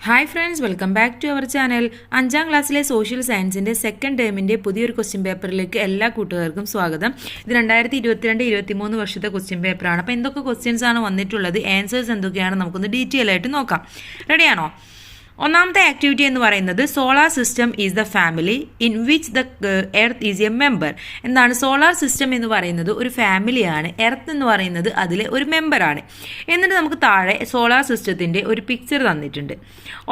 Hi friends, welcome back to our channel. 5ാം ക്ലാസ്സിലെ social സയൻസിൻ്റെ സെക്കൻഡ് ടേമിൻ്റെ പുതിയൊരു ക്വസ്റ്റ്യൻ പേപ്പറിലേക്ക് എല്ലാ കൂട്ടുകാർക്കും സ്വാഗതം. ഇത് 2022-23 വർഷത്തെ ക്വസ്റ്റ്യൻ പേപ്പറാണ്. അപ്പോൾ എന്തൊക്കെ ക്വസ്റ്റ്യൻസ് ആണ് വന്നിട്ടുള്ളത്, ആൻസേഴ്സ് എന്തൊക്കെയാണ് നമുക്കൊന്ന് ഡീറ്റെയിൽ ആയിട്ട് നോക്കാം. റെഡിയാണോ? ഒന്നാമത്തെ ആക്ടിവിറ്റി എന്ന് പറയുന്നത് solar system is the family in which the earth is A member. എന്താണ് സോളാർ സിസ്റ്റം എന്ന് പറയുന്നത്? ഒരു ഫാമിലിയാണ്. എർത്ത് എന്ന് പറയുന്നത് അതിലെ ഒരു മെമ്പറാണ്. എന്നിട്ട് നമുക്ക് താഴെ സോളാർ സിസ്റ്റത്തിൻ്റെ ഒരു പിക്ചർ തന്നിട്ടുണ്ട്.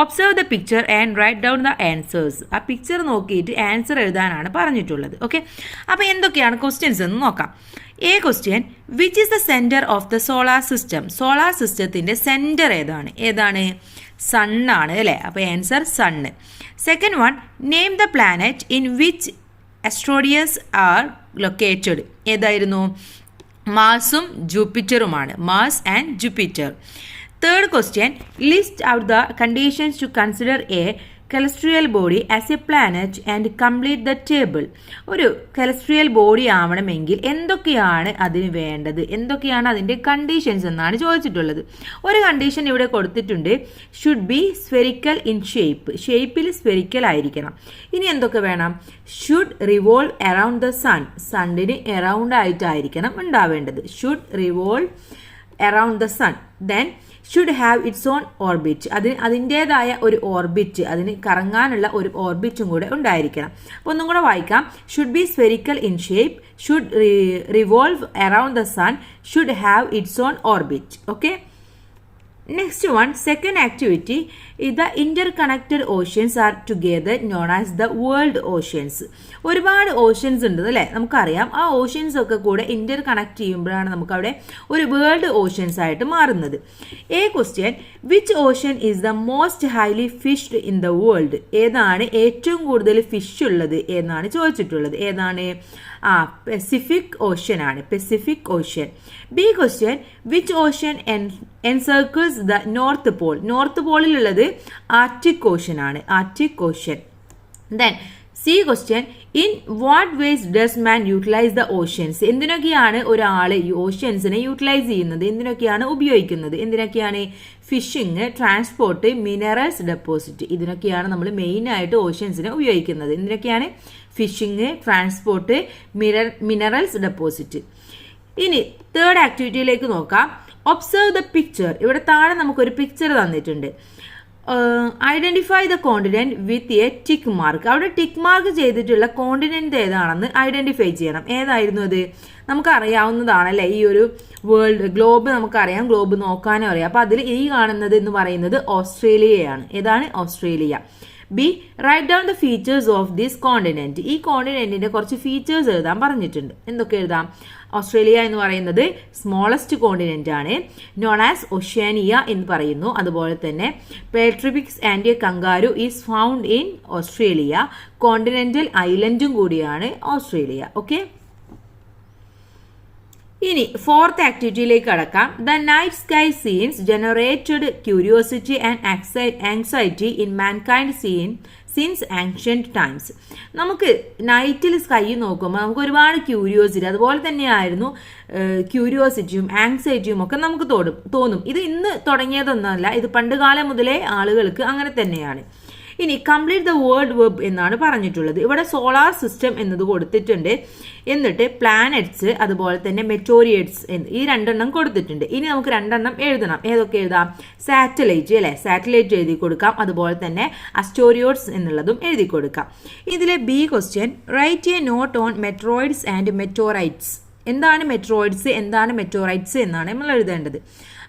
Observe the picture and write down the answers. ആ പിക്ചർ നോക്കിയിട്ട് ആൻസർ എഴുതാനാണ് പറഞ്ഞിട്ടുള്ളത്. ഓക്കെ, അപ്പോൾ എന്തൊക്കെയാണ് ക്വസ്റ്റ്യൻസ് എന്ന് നോക്കാം. A question, which is the centre of the solar system? Solar സിസ്റ്റത്തിൻ്റെ സെൻറ്റർ ഏതാണ്? സണ്ണാണ് അല്ലേ? അപ്പോൾ answer sun. Second one, name the planet in which asteroids are located. ഏതായിരുന്നു? മാർസും ജൂപ്പിറ്ററുമാണ്. Mars and Jupiter. Third question, list out the conditions to consider a celestial body as a planet and complete the table. ഒരു celestial body ആവണമെങ്കിൽ എന്തൊക്കെയാണ് അതിന് വേണ്ടത്, എന്തൊക്കെയാണ് അതിൻ്റെ കണ്ടീഷൻസ് എന്നാണ് ചോദിച്ചിട്ടുള്ളത്. ഒരു കണ്ടീഷൻ ഇവിടെ കൊടുത്തിട്ടുണ്ട്, ഷുഡ് ബി സ്ഫെറിക്കൽ ഇൻ ഷേപ്പിൽ സ്ഫെറിക്കൽ ആയിരിക്കണം. ഇനി എന്തൊക്കെ വേണം? Should revolve around the sun, സണ്ണിന് അറൗണ്ട് ആയിട്ടായിരിക്കണം ഉണ്ടാവേണ്ടത്. Should revolve around the sun. Then should have its own orbit, അതിൻ്റേതായ ഒരു ഓർബിറ്റ്, അതിന് കറങ്ങാനുള്ള ഒരു ഓർബിറ്റും കൂടെ ഉണ്ടായിരിക്കണം. അപ്പോൾ ഒന്നും കൂടെ വായിക്കാം. Should be spherical in shape, should revolve around the sun, should have its own orbit. Okay, next one, second activity, the interconnected oceans are together known as the world oceans. ഒരുപാട് oceans ഉണ്ട് അല്ലേ? നമുക്കറിയാം. ആ oceans ഒക്കെ കൂടെ Inter connect ചെയ്യുമ്പോഴാണ് നമുക്കവിടെ ഒരു വേൾഡ് ഓഷ്യൻസ് ആയിട്ട് മാറുന്നത്. A question, which ocean is the most highly fished in the world? ഏതാണ് ഏറ്റവും കൂടുതൽ ഫിഷ് ഉള്ളത് എന്നാണ് ചോദിച്ചിട്ടുള്ളത്. ഏതാണ്? പെസിഫിക് ഓഷ്യൻ ആണ്. Pacific ocean. B question, which ocean encircles the North Pole? North പോളിലുള്ളത് ആർട്ടിക് ഓഷ്യൻ ആണ്. Arctic ocean. Then C question, in what ways does man utilise the oceans? എന്തിനൊക്കെയാണ് ഒരാൾ ഈ ഓഷ്യൻസിനെ യൂട്ടിലൈസ് ചെയ്യുന്നത്, എന്തിനൊക്കെയാണ് ഉപയോഗിക്കുന്നത്? എന്തിനൊക്കെയാണ്? Fishing, transport, minerals deposit. ഇതിനൊക്കെയാണ് നമ്മൾ മെയിനായിട്ട് ഓഷ്യൻസിനെ ഉപയോഗിക്കുന്നത്. എന്തിനൊക്കെയാണ്? Fishing, transport, minerals deposit. ഇനി തേർഡ് ആക്ടിവിറ്റിയിലേക്ക് നോക്കാം. Observe the picture. ഇവിടെ താഴെ നമുക്കൊരു പിക്ചർ തന്നിട്ടുണ്ട്. Identify the continent with a tick mark. അവിടെ ടിക്ക് മാർക്ക് ചെയ്തിട്ടുള്ള കോണ്ടിനെന്റ് ഏതാണെന്ന് ഐഡന്റിഫൈ ചെയ്യണം. ഏതായിരുന്നു അത്? നമുക്കറിയാവുന്നതാണല്ലേ, ഈ ഒരു വേൾഡ് ഗ്ലോബ് നമുക്കറിയാം, ഗ്ലോബ് നോക്കാനും അറിയാം. അപ്പോൾ അതിൽ ഈ കാണുന്നത് എന്ന് പറയുന്നത് ഓസ്ട്രേലിയയാണ്. ഏതാണ്? Australia. B, right down the features of this continent. ഈ കോണ്ടിനെന്റിന്റെ കുറച്ച് ഫീച്ചേഴ്സ് എഴുതാൻ പറഞ്ഞിട്ടുണ്ട്. എന്തൊക്കെ എഴുതാം? ഓസ്ട്രേലിയ എന്ന് പറയുന്നത് സ്മോളസ്റ്റ് കോണ്ടിനെന്റ് ആണ്, നോൺ ആസ് ഒഷ്യാനിയ എന്ന് പറയുന്നു. അതുപോലെ തന്നെ പേട്രിഫിക്സ് and kangaroo is found in Australia. Continental ഐലൻഡും കൂടിയാണ് ഓസ്ട്രേലിയ. ഓക്കെ, ഇനി ഫോർത്ത് ആക്ടിവിറ്റിയിലേക്ക് കടക്കാം. The night sky scenes generated curiosity and anxiety in mankind since ancient times. നമുക്ക് നൈറ്റിൽ സ്കൈ നോക്കുമ്പോൾ നമുക്ക് ഒരുപാട് ക്യൂരിയോസിറ്റി, അതുപോലെ തന്നെയായിരുന്നു ക്യൂരിയോസിറ്റിയും ആങ്സൈറ്റിയും ഒക്കെ നമുക്ക് തോന്നും. ഇത് ഇന്ന് തുടങ്ങിയതൊന്നുമല്ല, ഇത് പണ്ടുകാലം മുതലേ ആളുകൾക്ക് അങ്ങനെ തന്നെയാണ്. ഇനി കംപ്ലീറ്റ് ദ വേർഡ് വെബ് എന്നാണ് പറഞ്ഞിട്ടുള്ളത്. ഇവിടെ സോളാർ സിസ്റ്റം എന്നത് കൊടുത്തിട്ടുണ്ട്, എന്നിട്ട് പ്ലാനറ്റ്സ്, അതുപോലെ തന്നെ മെറ്റോറിയറ്റ്സ് ഈ രണ്ടെണ്ണം കൊടുത്തിട്ടുണ്ട്. ഇനി നമുക്ക് രണ്ടെണ്ണം എഴുതണം. ഏതൊക്കെ എഴുതാം? സാറ്റലൈറ്റ് അല്ലെ? സാറ്റലൈറ്റ് എഴുതി കൊടുക്കാം. അതുപോലെ തന്നെ അസ്റ്റോറിയോഡ്സ് എന്നുള്ളതും എഴുതി കൊടുക്കാം. ഇതിലെ B question, write a note on meteoroids and meteorites. എന്താണ് മെട്രോയിഡ്സ്, എന്താണ് മെറ്റോറൈറ്റ്സ് എന്നാണ് നമ്മൾ എഴുതേണ്ടത്.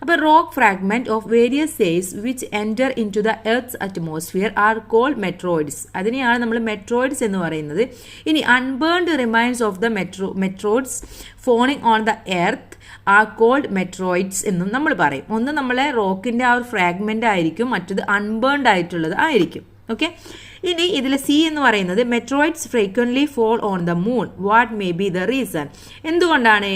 അപ്പോൾ rock fragment of various size which enter into the earth's atmosphere are called meteoroids. അതിനെയാണ് നമ്മൾ മെട്രോയിഡ്സ് എന്ന് പറയുന്നത്. ഇനി unburned remains of the meteoroids falling on the earth are called meteoroids എന്നും നമ്മൾ പറയും. ഒന്ന് നമ്മളെ റോക്കിൻ്റെ ആ ഒരു ഫ്രാഗ്മെന്റ് ആയിരിക്കും, മറ്റത് അൺബേൺഡ് ആയിട്ടുള്ളത് ആയിരിക്കും. ഓക്കെ, ഇനി ഇതിൽ സി എന്ന് പറയുന്നത് meteoroids frequently fall on the moon. What may be the reason? എന്തുകൊണ്ടാണ്?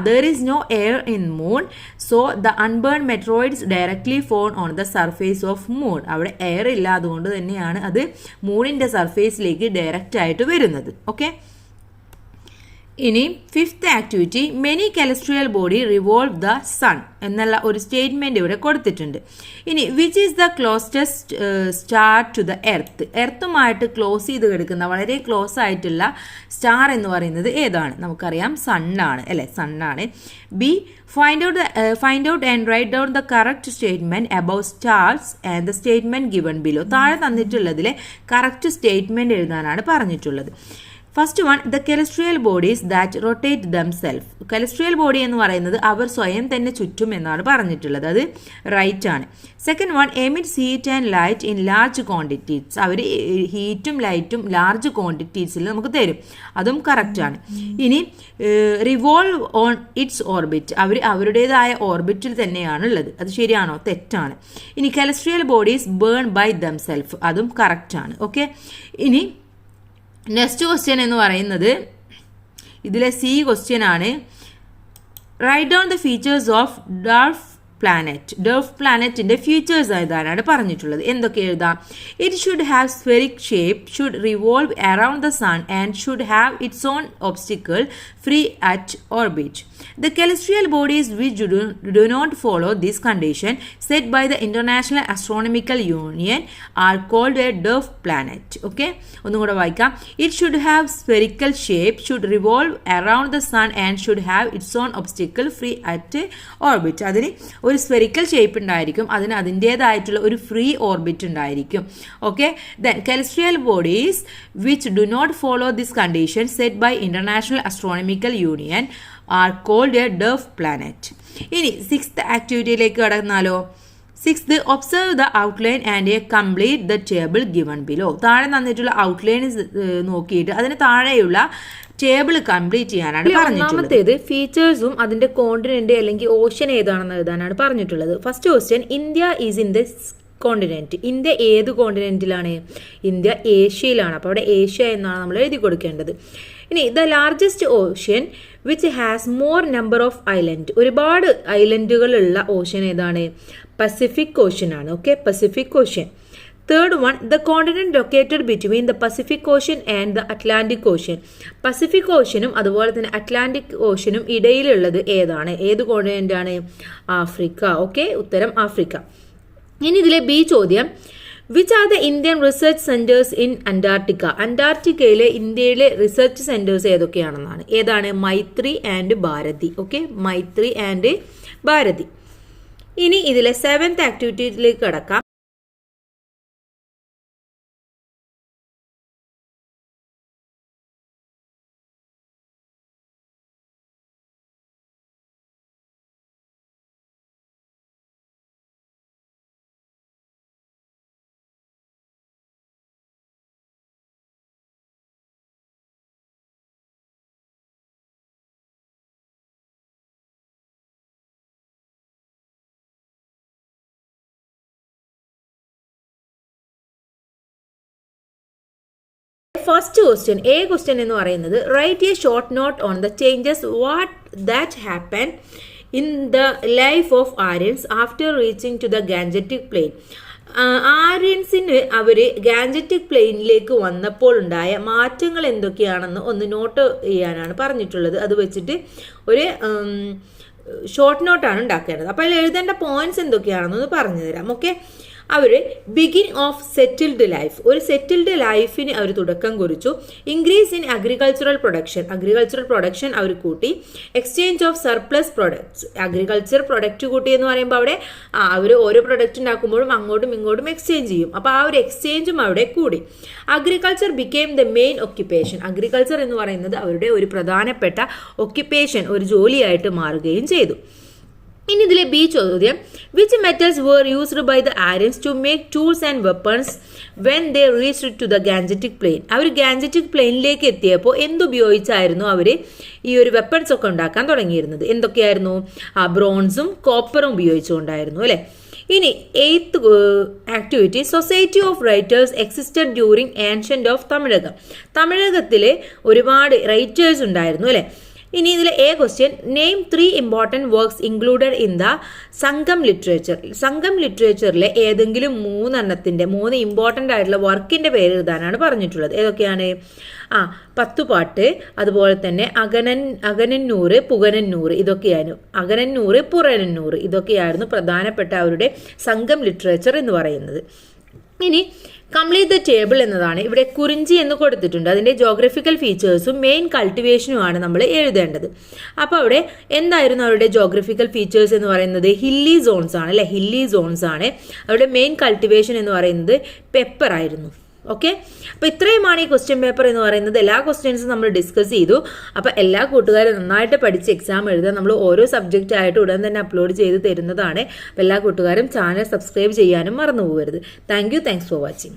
There is no air in moon, so the unburn meteoroids directly fall on the surface of moon. അവിടെ air ഇല്ല, അതുകൊണ്ട് തന്നെയാണ് അത് മൂണിൻ്റെ സർഫേസിലേക്ക് ഡയറക്റ്റ് ആയിട്ട് വരുന്നത്. ഓക്കെ, ഇനി fifth activity many celestial body revolve the sun എന്നുള്ള ഒരു സ്റ്റേറ്റ്മെൻറ്റ് ഇവിടെ കൊടുത്തിട്ടുണ്ട്. ഇനി which is the closest star to the എർത്തുമായിട്ട് ക്ലോസ് ചെയ്ത് കിടക്കുന്ന വളരെ ക്ലോസ് ആയിട്ടുള്ള സ്റ്റാർ എന്ന് പറയുന്നത് ഏതാണ്? നമുക്കറിയാം സണ്ണാണ് അല്ലേ, സണ്ണാണ്. B find out and write down the correct statement about stars and the statement given below. താഴെ തന്നിട്ടുള്ളതിലെ കറക്റ്റ് സ്റ്റേറ്റ്മെൻറ്റ് എഴുതാനാണ് പറഞ്ഞിട്ടുള്ളത്. First one the celestial bodies that rotate themselves. Celestial body എന്ന് പറയുന്നത് അവർ സ്വയം തന്നെ ചുറ്റും എന്നാണ് പറഞ്ഞിട്ടുള്ളത്, അത് റൈറ്റ് ആണ്. Second one emits heat and light in large quantities. അവർ ഹീറ്റും ലൈറ്റും ലാർജ് ക്വാണ്ടിറ്റീസിൽ നമുക്ക് തരും, അതും കറക്റ്റ് ആണ്. ഇനി റിവോൾവ് ഓൺ ഇറ്റ്സ് ഓർബിറ്റ്, അവർ അവരുടേതായ ഓർബിറ്റിൽ തന്നെയാണുള്ളത്, അത് ശരിയാണോ? തെറ്റാണ്. ഇനി celestial bodies burn by themself, അതും കറക്റ്റ് ആണ്. ഓക്കെ, ഇനി നെക്സ്റ്റ് ക്വസ്റ്റ്യൻ എന്ന് പറയുന്നത് ഇതിലെ സി ക്വസ്റ്റ്യൻ ആണ്. Write down the features of dwarf പ്ലാനറ്റിൻ്റെ ഫീച്ചേഴ്സ് എഴുതാനാണ് പറഞ്ഞിട്ടുള്ളത്. എന്തൊക്കെ എഴുതാം? It should have സ്ഫെറിക് shape, should revolve around the sun and should have its own obstacle free at orbit. The celestial bodies which do not follow this condition set by the International Astronomical Union are called a dwarf planet. Okay, ഒന്നും കൂടെ വായിക്കാം. It should have spherical shape, should revolve around the sun and should have its own obstacle free at orbit. അതിന് ഒരു spherical shape ഉണ്ടായിരിക്കും, അതിന് അതിൻ്റേതായിട്ടുള്ള ഒരു free orbit ഉണ്ടായിരിക്കും. Okay, then celestial bodies which do not follow this condition set by International Astronomical Union are called a dwarf planet. ഇനി sixth ആക്ടിവിറ്റിയിലേക്ക് കടന്നാലോ. Sixth observe the outline and complete the table given below. താഴെ തന്നിട്ടുള്ള outline നോക്കിയിട്ട് അതിന് താഴെയുള്ള table complete ചെയ്യാനാണ് പറഞ്ഞിട്ടുള്ളത്. ഒന്നാമത്തേത് ഫീച്ചേഴ്സും അതിന്റെ കോണ്ടിനെന്റ് അല്ലെങ്കിൽ ഓഷൻ ഏതാണെന്ന് എഴുതാനാണ് പറഞ്ഞിട്ടുള്ളത്. First question, India is in the continent. India ഏത് കോണ്ടിനെന്റിലാണ്? ഇന്ത്യ ഏഷ്യയിലാണ്. അപ്പോൾ അവിടെ ഏഷ്യ എന്നാണ് നമ്മൾ എഴുതി കൊടുക്കേണ്ടത്. ഇനി the largest ocean which has more number of island. ഒരുപാട് ഐലൻഡുകളുള്ള ഓഷ്യൻ ഏതാണ്? പസഫിക് ഓഷ്യൻ ആണ്. Okay, Pacific Ocean. Third one the continent located between the Pacific Ocean and the Atlantic Ocean. Pacific ഓഷ്യനും അതുപോലെ തന്നെ അറ്റ്ലാന്റിക് ഓഷ്യനും ഇടയിലുള്ളത് ഏതാണ്? ഏത് കോണ്ടിനെന്റ് ആണ്? ആഫ്രിക്ക. ഓക്കെ, ഉത്തരം ആഫ്രിക്ക. ഇനി ഇതിലെ ബി ചോദ്യം, which are the Indian research centres in Antarctica. അന്റാർട്ടിക്കയിലെ ഇന്ത്യയിലെ റിസർച്ച് സെന്റേഴ്സ് ഏതൊക്കെയാണെന്നാണ്. ഏതാണ്? മൈത്രി and Bharati. Okay, Maitri and Bharati. ഇനി ഇതിലെ സെവൻത് ആക്ടിവിറ്റിയിലേക്ക് കടക്കാം. ഫസ്റ്റ് ക്വസ്റ്റ്യൻ, എ ക്വസ്റ്റ്യൻ എന്ന് പറയുന്നത് write a short note on the changes what that happen in the life of Aryans after reaching to the Gangetic plain. ആര്യൻസിന് അവർ Gangetic പ്ലെയിനിലേക്ക് വന്നപ്പോൾ ഉണ്ടായ മാറ്റങ്ങൾ എന്തൊക്കെയാണെന്ന് ഒന്ന് നോട്ട് ചെയ്യാനാണ് പറഞ്ഞിട്ടുള്ളത്. അത് വെച്ചിട്ട് ഒരു ഷോർട്ട് നോട്ടാണ് ഉണ്ടാക്കേണ്ടത്. അപ്പോൾ അതിൽ എഴുതേണ്ട പോയിന്റ്സ് എന്തൊക്കെയാണെന്നൊന്ന് പറഞ്ഞു തരാം. Okay, our begin of settled life, ഒരു സെറ്റിൽഡ് ലൈഫിന് അവർ തുടക്കം കുറിച്ചു. ഇൻക്രീസ് ഇൻ അഗ്രികൾച്ചറൽ പ്രൊഡക്ഷൻ അവർ കൂട്ടി. Exchange of surplus products, agriculture product കൂട്ടി എന്ന് പറയുമ്പോൾ അവിടെ അവർ ഓരോ പ്രൊഡക്റ്റ് ഉണ്ടാക്കുമ്പോഴും അങ്ങോട്ടും ഇങ്ങോട്ടും എക്സ്ചേഞ്ച് ചെയ്യും. അപ്പോൾ ആ ഒരു എക്സ്ചേഞ്ചും അവിടെ കൂടി. Agriculture became the main occupation, agriculture എന്ന് പറയുന്നത് അവരുടെ ഒരു പ്രധാനപ്പെട്ട ഒക്യുപ്പേഷൻ, ഒരു ജോലിയായിട്ട് മാറുകയും ചെയ്തു. ഇനി ഇതിലെ ബി ചോദ്യം, which metals were used by the Aryans to make tools and weapons when they reached to the Gangetic plain. അവർ ഗാൻജറ്റിക് പ്ലെയിനിലേക്ക് എത്തിയപ്പോൾ എന്തുപയോഗിച്ചായിരുന്നു അവർ ഈ ഒരു വെപ്പൺസ് ഒക്കെ ഉണ്ടാക്കാൻ തുടങ്ങിയിരുന്നത്? എന്തൊക്കെയായിരുന്നു? ബ്രോൺസും കോപ്പറും ഉപയോഗിച്ചുകൊണ്ടായിരുന്നു അല്ലേ. ഇനി eighth activity, society of writers existed during ancient of Tamilakam. തമിഴകത്തിൽ ഒരുപാട് റൈറ്റേഴ്സ് ഉണ്ടായിരുന്നു അല്ലേ. ഇനി ഇതിലെ A question, name 3 important works included in the Sangam literature. Sangam ലിറ്ററേച്ചറിലെ ഏതെങ്കിലും 3 ഇമ്പോർട്ടൻ്റ് ആയിട്ടുള്ള വർക്കിൻ്റെ പേര് എഴുതാനാണ് പറഞ്ഞിട്ടുള്ളത്. ഏതൊക്കെയാണ്? പത്തുപാട്ട്, അതുപോലെ തന്നെ അകനന്നൂറ്, പുകനന്നൂറ്, ഇതൊക്കെയായിരുന്നു. അകനന്നൂറ്, പുറനന്നൂറ്, ഇതൊക്കെയായിരുന്നു പ്രധാനപ്പെട്ട അവരുടെ സംഗം ലിറ്ററേച്ചർ എന്ന് പറയുന്നത്. ഇനി കംപ്ലീറ്റ് ദ ടേബിൾ എന്നതാണ്. ഇവിടെ കുറിഞ്ചി എന്ന് കൊടുത്തിട്ടുണ്ട്. അതിൻ്റെ ജോഗ്രഫിക്കൽ ഫീച്ചേഴ്സും മെയിൻ കൾട്ടിവേഷനുമാണ് നമ്മൾ എഴുതേണ്ടത്. അപ്പോൾ അവിടെ എന്തായിരുന്നു അവരുടെ ജോഗ്രഫിക്കൽ ഫീച്ചേഴ്സ് എന്ന് പറയുന്നത്? ഹില്ലി സോൺസ് ആണ് അല്ലേ, ഹില്ലി സോൺസ് ആണ്. അവരുടെ മെയിൻ കൾട്ടിവേഷൻ എന്ന് പറയുന്നത് പെപ്പർ ആയിരുന്നു. ഓക്കെ, അപ്പോൾ ഇത്രയുമാണ് ഈ ക്വസ്റ്റ്യൻ പേപ്പർ എന്ന് പറയുന്നത്. എല്ലാ ക്വസ്റ്റ്യൻസും നമ്മൾ ഡിസ്കസ് ചെയ്തു. അപ്പോൾ എല്ലാ കൂട്ടുകാരും നന്നായിട്ട് പഠിച്ച് എക്സാം എഴുതുക. നമ്മൾ ഓരോ സബ്ജക്റ്റ് ആയിട്ട് ഉടൻ തന്നെ അപ്ലോഡ് ചെയ്ത് തരുന്നതാണ്. അപ്പോൾ എല്ലാ കൂട്ടുകാരും ചാനൽ സബ്സ്ക്രൈബ് ചെയ്യാനും മറന്നു പോകരുത്. Thanks for watching.